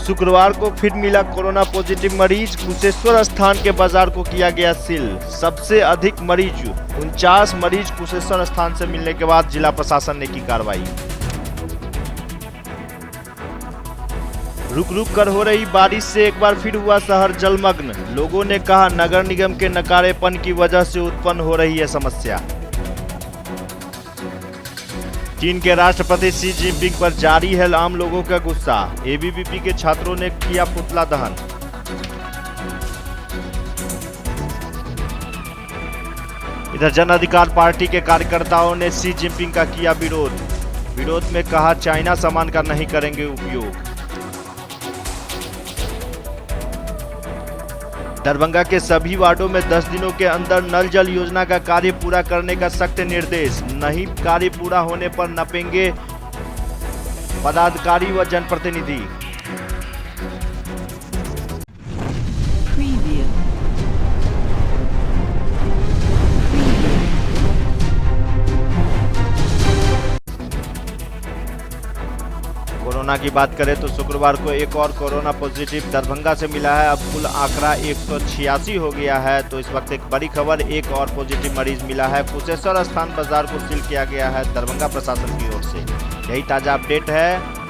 शुक्रवार को फिर मिला कोरोना पॉजिटिव मरीज। कुशेश्वर स्थान के बाजार को किया गया सील। सबसे अधिक मरीज 49 मरीज कुशेश्वर स्थान से मिलने के बाद जिला प्रशासन ने की कार्रवाई। रुक रुक कर हो रही बारिश से एक बार फिर हुआ शहर जलमग्न। लोगों ने कहा नगर निगम के नकारेपन की वजह से उत्पन्न हो रही है समस्या। चीन के राष्ट्रपति शी जिनपिंग पर जारी है आम लोगों का गुस्सा। एबीवीपी के छात्रों ने किया पुतला दहन। इधर जन अधिकार पार्टी के कार्यकर्ताओं ने शी जिनपिंग का किया विरोध में कहा चाइना सामान का नहीं करेंगे उपयोग। दरभंगा के सभी वार्डों में 10 दिनों के अंदर नल जल योजना का कार्य पूरा करने का सख्त निर्देश। नहीं कार्य पूरा होने पर नपेंगे पदाधिकारी व जनप्रतिनिधि। कोरोना की बात करें तो शुक्रवार को एक और कोरोना पॉजिटिव दरभंगा से मिला है। अब कुल आंकड़ा 186 हो गया है। तो इस वक्त एक बड़ी खबर, एक और पॉजिटिव मरीज मिला है। कुशेश्वर स्थान बाजार को सील किया गया है दरभंगा प्रशासन की ओर से। यही ताजा अपडेट है।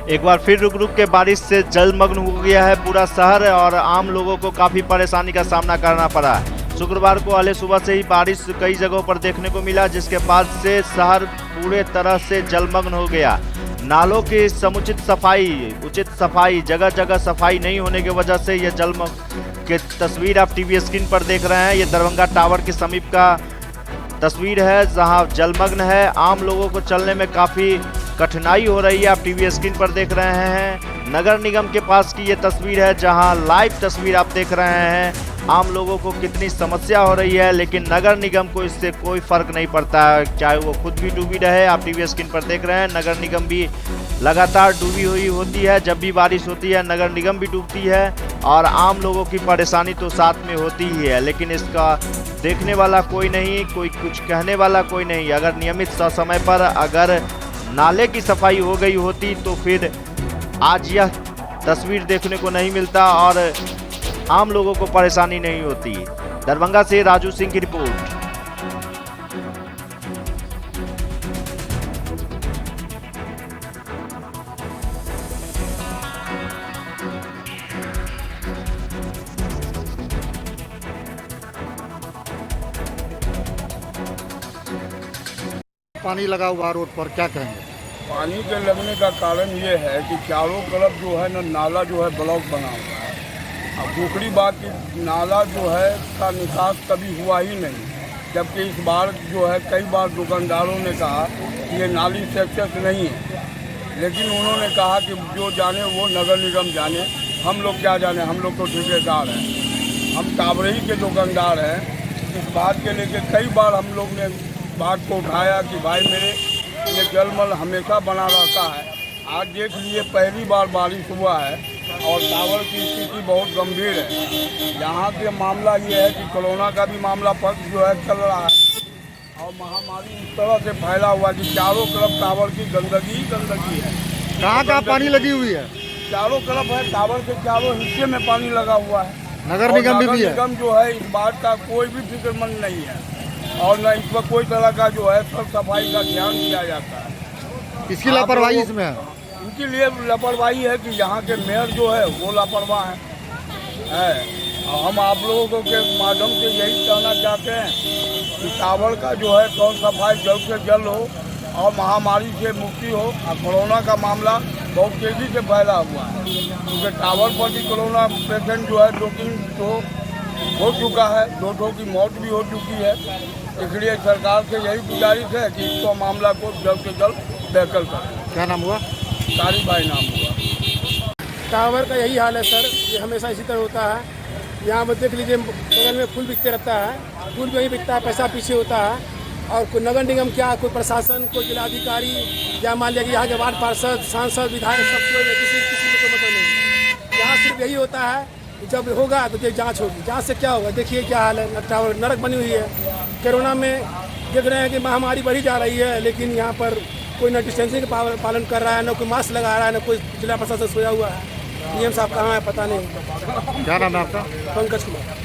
एक बार फिर रुक रुक के बारिश से जलमग्न हो गया है पूरा शहर और आम लोगों को काफी परेशानी का सामना करना पड़ा। शुक्रवार को अहले सुबह से ही बारिश कई जगहों पर देखने को मिला, जिसके बाद से शहर पूरे तरह से जलमग्न हो गया। नालों की समुचित सफाई, उचित सफाई, जगह जगह सफाई नहीं होने की वजह से ये जलमग्न की तस्वीर आप टीवी स्क्रीन पर देख रहे हैं। ये दरभंगा टावर के समीप का तस्वीर है जहां जलमग्न है। आम लोगों को चलने में काफी कठिनाई हो रही है। आप टीवी स्क्रीन पर देख रहे हैं। नगर निगम के पास की ये तस्वीर है जहां लाइव तस्वीर आप देख रहे हैं। आम लोगों को कितनी समस्या हो रही है, लेकिन नगर निगम को इससे कोई फर्क नहीं पड़ता है, चाहे वो खुद भी डूबी रहे। आप टीवी स्क्रीन पर देख रहे हैं नगर निगम भी लगातार डूबी हुई होती है। जब भी बारिश होती है नगर निगम भी डूबती है और आम लोगों की परेशानी तो साथ में होती ही है, लेकिन इसका देखने वाला कोई नहीं, कोई कुछ कहने वाला कोई नहीं। अगर नियमित समय पर अगर नाले की सफाई हो गई होती तो फिर आज यह तस्वीर देखने को नहीं मिलता और आम लोगों को परेशानी नहीं होती। दरभंगा से राजू सिंह की रिपोर्ट। पानी लगा हुआ रोड पर, क्या कहेंगे? पानी के लगने का कारण ये है कि चारों तरफ जो है ना नाला जो है ब्लॉक बना हुआ है। अब दूसरी बात कि नाला जो है का निकास कभी हुआ ही नहीं, जबकि इस बार जो है कई बार दुकानदारों ने कहा कि ये नाली से एक्सेस नहीं है, लेकिन उन्होंने कहा कि जो जाने वो नगर निगम जाने, हम लोग क्या जाने, हम लोग तो ठेकेदार हैं, हम टावरी के दुकानदार हैं। इस बात के लेके कई बार हम लोग ने बात को उठाया कि भाई मेरे ये जलमल हमेशा बना रहता है। आज देख लिए पहली बार बारिश हुआ है और टावर की स्थिति बहुत गंभीर है। यहाँ के मामला ये है कि कोरोना का भी मामला पर जो है चल रहा है और महामारी इस तरह से फैला हुआ कि चारों तरफ टावर की गंदगी ही गंदगी है। कहाँ पानी लगी हुई है? चारों तरफ है, टावर के चारों हिस्से में पानी लगा हुआ है। नगर निगम भी है। निगम जो है इस बात का कोई भी फिक्रमंद नहीं है और न इस पर कोई तरह का जो है साफ सफाई का ध्यान दिया जाता है। इसकी लापरवाही इसमें है। इनके लिए लापरवाही है कि यहाँ के मेयर जो है वो लापरवाह है। हम आप लोगों के माध्यम से यही कहना चाहते हैं कि टावर का जो है साफ सफाई जल्द से जल्द हो और महामारी से मुक्ति हो। और कोरोना का मामला बहुत तेज़ी से फैला हुआ है, क्योंकि टावर पर भी कोरोना पेशेंट जो है 2-3 तो हो चुका है, 2 की मौत भी हो चुकी है। इसलिए सरकार से यही गुजारिश है कि इसको मामला को जल्द से जल्द बेहतर करें। क्या नाम हुआ? कारी भाई नाम हुआ। टावर का यही हाल है सर, ये हमेशा इसी तरह होता है। यहाँ पर देख लीजिए बगल में फूल बिकते रहता है, फूल भी वहीं बिकता है, पैसा पीछे होता है। और कोई नगर निगम क्या, कोई प्रशासन, कोई जिलाधिकारी या मान लिया कि यहाँ के वार्ड पार्षद, सांसद, विधायक, सब कोई किसी को मतलब नहीं। यहाँ सिर्फ यही होता है जब होगा तो ये जांच होगी, जांच से क्या होगा देखिए क्या हाल है, नरक बनी हुई है। कोरोना में देख रहे हैं कि महामारी बढ़ी जा रही है, लेकिन यहाँ पर कोई न डिस्टेंसिंग का पालन कर रहा है, न कोई मास्क लगा रहा है, न कोई जिला प्रशासन सोया हुआ है। पीएम साहब कहाँ है पता नहीं। क्या नाम है आपका? पंकज कुमार।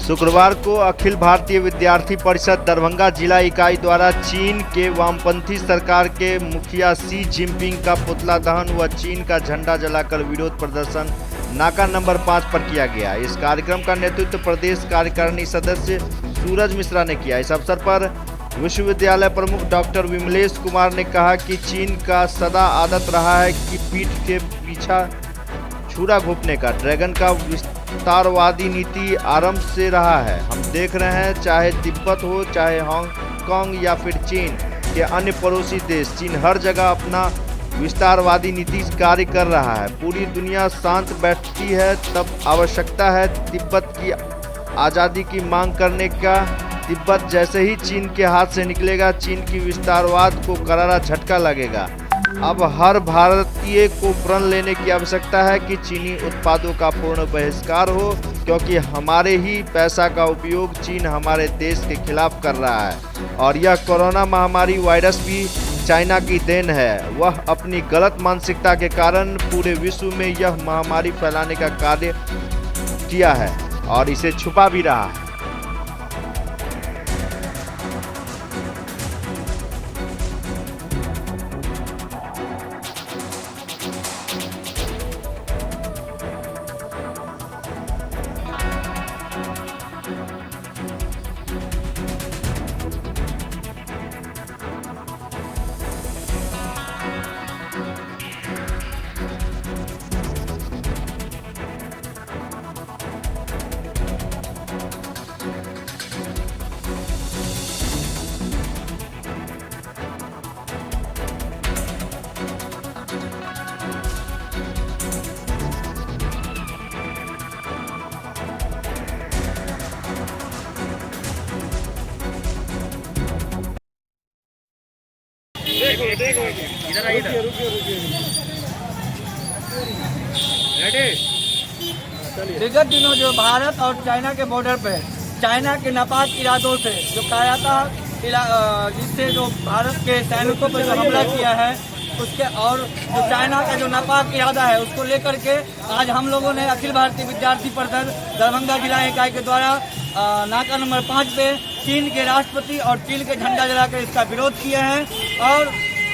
शुक्रवार को अखिल भारतीय विद्यार्थी परिषद दरभंगा जिला इकाई द्वारा चीन के वामपंथी सरकार के मुखिया शी जिनपिंग का पुतला दहन व चीन का झंडा जलाकर विरोध प्रदर्शन नाका नंबर 5 पर किया गया। इस कार्यक्रम का नेतृत्व प्रदेश कार्यकारिणी सदस्य सूरज मिश्रा ने किया। इस अवसर पर विश्वविद्यालय प्रमुख डॉक्टर विमलेश कुमार ने कहा कि चीन का सदा आदत रहा है कि पीठ के पीछा छुरा घोंपने का। ड्रैगन का विस्तारवादी नीति आरंभ से रहा है। हम देख रहे हैं, चाहे तिब्बत हो, चाहे हांगकांग या फिर चीन के अन्य पड़ोसी देश, चीन हर जगह अपना विस्तारवादी नीति कार्य कर रहा है। पूरी दुनिया शांत बैठती है तब आवश्यकता है तिब्बत की आज़ादी की मांग करने का। तिब्बत जैसे ही चीन के हाथ से निकलेगा, चीन की विस्तारवाद को करारा झटका लगेगा। अब हर भारतीय को प्रण लेने की आवश्यकता है कि चीनी उत्पादों का पूर्ण बहिष्कार हो, क्योंकि हमारे ही पैसा का उपयोग चीन हमारे देश के खिलाफ कर रहा है। और यह कोरोना महामारी वायरस भी चाइना की देन है। वह अपनी गलत मानसिकता के कारण पूरे विश्व में यह महामारी फैलाने का कार्य किया है और इसे छुपा भी रहा है। विगत दिनों जो भारत और चाइना के बॉर्डर पे चाइना के नापाक इरादों से जो कायरता जिससे जो भारत के सैनिकों पर जो हमला किया है उसके और जो चाइना का जो नापाक इरादा है उसको लेकर के आज हम लोगों ने अखिल भारतीय विद्यार्थी परिषद दरभंगा जिला इकाई के द्वारा नाका नंबर 5 पे चीन के राष्ट्रपति और चीन के झंडा जलाकर इसका विरोध किए हैं। और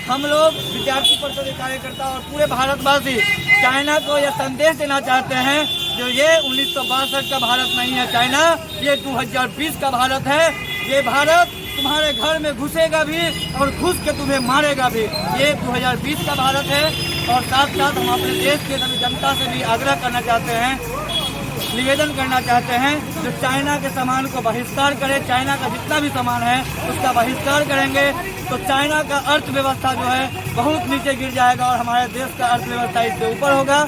हम लोग विद्यार्थी परिषद के कार्यकर्ता और पूरे भारतवासी चाइना को यह संदेश देना चाहते हैं जो ये 1962 का भारत नहीं है चाइना, ये 2020 का भारत है। ये भारत तुम्हारे घर में घुसेगा भी और घुस के तुम्हें मारेगा भी। ये 2020 का भारत है। और साथ साथ हम अपने देश के सभी जनता से भी आग्रह करना चाहते हैं, निवेदन करना चाहते हैं जो चाइना के सामान को बहिष्कार करे। चाइना का जितना भी सामान है उसका बहिष्कार करेंगे तो चाइना का अर्थव्यवस्था जो है बहुत नीचे गिर जाएगा और हमारे देश का अर्थव्यवस्था इससे ऊपर होगा,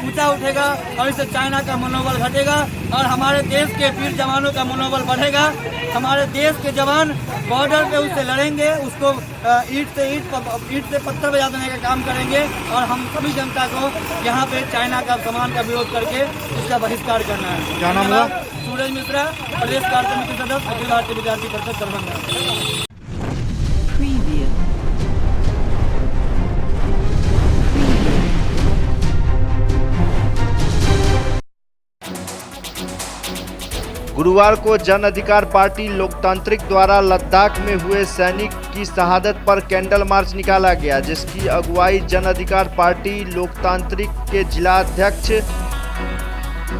ऊंचा उठेगा और इससे चाइना का मनोबल घटेगा और हमारे देश के वीर जवानों का मनोबल बढ़ेगा। हमारे देश के जवान बॉर्डर पे उससे लड़ेंगे, उसको ईंट से पत्थर बजा देने का काम करेंगे और हम सभी जनता को यहाँ पे चाइना का सामान का विरोध करके इसका बहिष्कार करना है। क्या नाम हुआ? सूरज मिश्रा, प्रदेश कार्य समिति सदस्य, अखिल भारतीय विद्यार्थी परिषद दरभंगा। गुरुवार को जन अधिकार पार्टी लोकतांत्रिक द्वारा लद्दाख में हुए सैनिक की शहादत पर कैंडल मार्च निकाला गया, जिसकी अगुवाई जन अधिकार पार्टी लोकतांत्रिक के जिला अध्यक्ष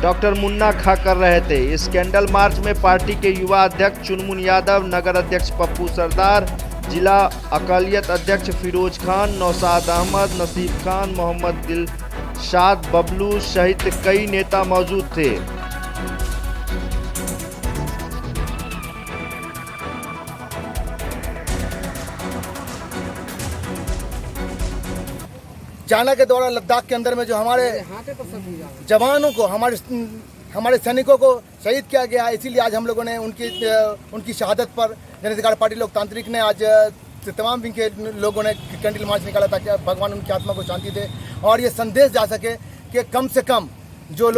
डॉक्टर मुन्ना खां कर रहे थे। इस कैंडल मार्च में पार्टी के युवा अध्यक्ष चुनमुन यादव, नगर अध्यक्ष पप्पू सरदार, जिला अकालियत अध्यक्ष फिरोज खान, नौशाद अहमद, नसीब खान, मोहम्मद दिलशाद बबलू सहित कई नेता मौजूद थे। चाइना के द्वारा लद्दाख के अंदर में जो हमारे जवानों को, हमारे हमारे सैनिकों को शहीद किया गया है। इसीलिए आज हम लोगों ने उनकी शहादत पर जनअधिकार पार्टी लोकतांत्रिक ने आज तमाम विंग के लोगों ने कैंडल मार्च निकाला ताकि भगवान उनकी आत्मा को शांति दे और ये संदेश जा सके कि कम से कम जो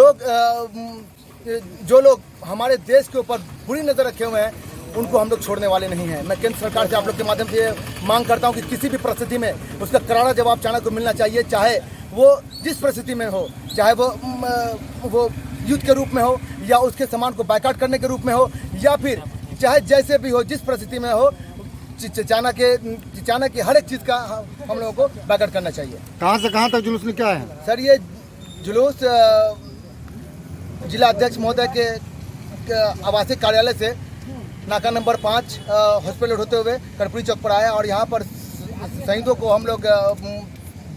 लोग हमारे देश के ऊपर बुरी नज़र रखे हुए हैं उनको हम लोग छोड़ने वाले नहीं हैं। मैं केंद्र सरकार से आप लोग के माध्यम से मांग करता हूं कि किसी भी परिस्थिति में उसका करारा जवाब चाइना को मिलना चाहिए, चाहे वो जिस परिस्थिति में हो, चाहे वो युद्ध के रूप में हो या उसके सामान को बायकॉट करने के रूप में हो या फिर चाहे जैसे भी हो, जिस परिस्थिति में हो, चाइना की हर एक चीज़ का हम लोगों को बायकॉट करना चाहिए। कहाँ से कहाँ तक जुलूस निकला है? सर ये जुलूस जिला अध्यक्ष महोदय के आवासीय कार्यालय से नाका नंबर 5 हॉस्पिटल होते हुए कर्पूरी चौक पर आया और यहाँ पर शहीदों को हम लोग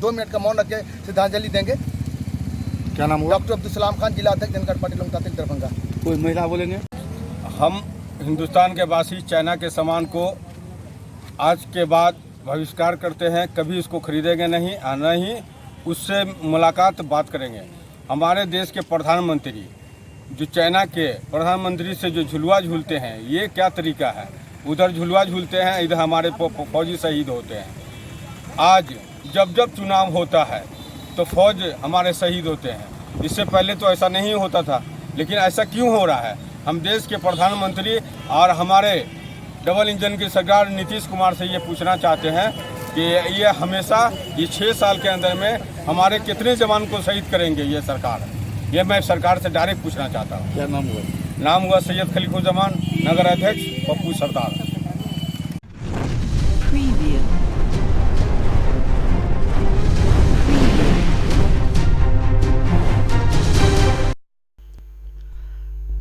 2 मिनट का मौन रख के श्रद्धांजलि देंगे। क्या नाम हुआ? डॉक्टर अब्दुल सलाम खान, जिला अध्यक्ष जनता पार्टी लोकतांत्रिक दरभंगा। कोई महिला बोलेंगे? हम हिंदुस्तान के वासी चाइना के सामान को आज के बाद बहिष्कार करते हैं, कभी इसको खरीदेंगे नहीं और न ही उससे मुलाकात बात करेंगे। हमारे देश के प्रधानमंत्री जो चाइना के प्रधानमंत्री से जो झुलवा झूलते हैं, ये क्या तरीका है? उधर झुलवा झूलते हैं, इधर हमारे फौजी शहीद होते हैं। आज जब जब चुनाव होता है तो फौज हमारे शहीद होते हैं। इससे पहले तो ऐसा नहीं होता था, लेकिन ऐसा क्यों हो रहा है? हम देश के प्रधानमंत्री और हमारे डबल इंजन की सरकार नीतीश कुमार से ये पूछना चाहते हैं कि ये हमेशा ये 6 साल के अंदर में हमारे कितने जवान को शहीद करेंगे ये सरकार? ये मैं सरकार से डायरेक्ट पूछना चाहता हूँ। क्या नाम हुआ? नाम हुआ सैयद खलीफुज्जमान, नगर अध्यक्ष पप्पू सरदार।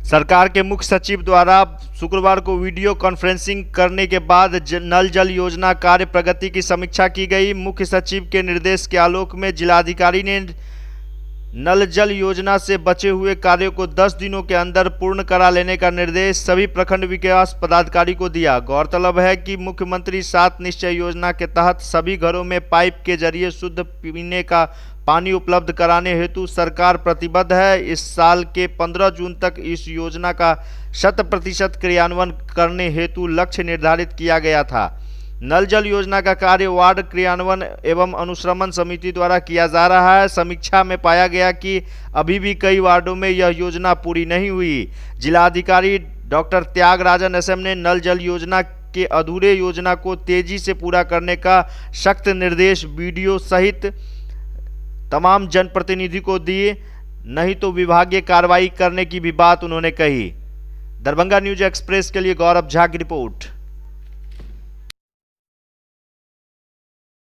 सरकार के मुख्य सचिव द्वारा शुक्रवार को वीडियो कॉन्फ्रेंसिंग करने के बाद नल जल योजना कार्य प्रगति की समीक्षा की गई। मुख्य सचिव के निर्देश के आलोक में जिलाधिकारी ने नल जल योजना से बचे हुए कार्यों को 10 दिनों के अंदर पूर्ण करा लेने का निर्देश सभी प्रखंड विकास पदाधिकारी को दिया। गौरतलब है कि मुख्यमंत्री 7 निश्चय योजना के तहत सभी घरों में पाइप के जरिए शुद्ध पीने का पानी उपलब्ध कराने हेतु सरकार प्रतिबद्ध है। इस साल के 15 जून तक इस योजना का 100% क्रियान्वयन करने हेतु लक्ष्य निर्धारित किया गया था। नल जल योजना का कार्य वार्ड क्रियान्वयन एवं अनुश्रवण समिति द्वारा किया जा रहा है। समीक्षा में पाया गया कि अभी भी कई वार्डों में यह योजना पूरी नहीं हुई। जिलाधिकारी डॉक्टर त्यागराजन एसएम ने नल जल योजना के अधूरे योजना को तेजी से पूरा करने का सख्त निर्देश बीडीओ सहित तमाम जनप्रतिनिधि को दिए, नहीं तो विभागीय कार्रवाई करने की भी बात उन्होंने कही। दरभंगा न्यूज एक्सप्रेस के लिए गौरव झा की रिपोर्ट।